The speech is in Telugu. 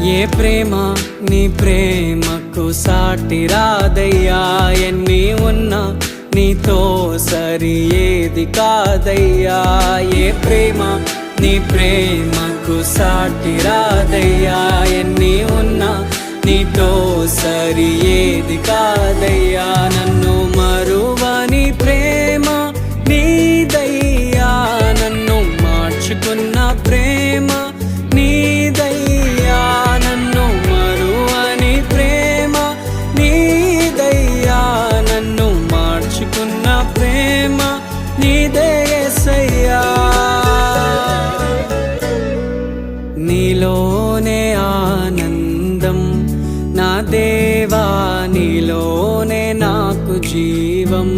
ఏ ప్రేమ నీ ప్రేమకు సాటి రాదయ్యా, ఎన్ని ఉన్నా నీతో సరి ఏది కాదయ్యా. ఏ ప్రేమ నీ ప్రేమకు సాటి రాదయ్యా, ఎన్ని ఉన్నా నీతో సరి ఏది కాదయ్యా. నన్ను మరువని ప్రేమ నీదయ్యా, నన్ను మార్చుకున్న ప్రేమ నీదయ్యా, నన్ను మరువని ప్రేమ నీదయ్యా, నన్ను మార్చుకున్న ప్రేమ నీదే యేసయ్యా. నీలోనే ఆనందం నా దేవా, నీలోనే నాకు జీవం.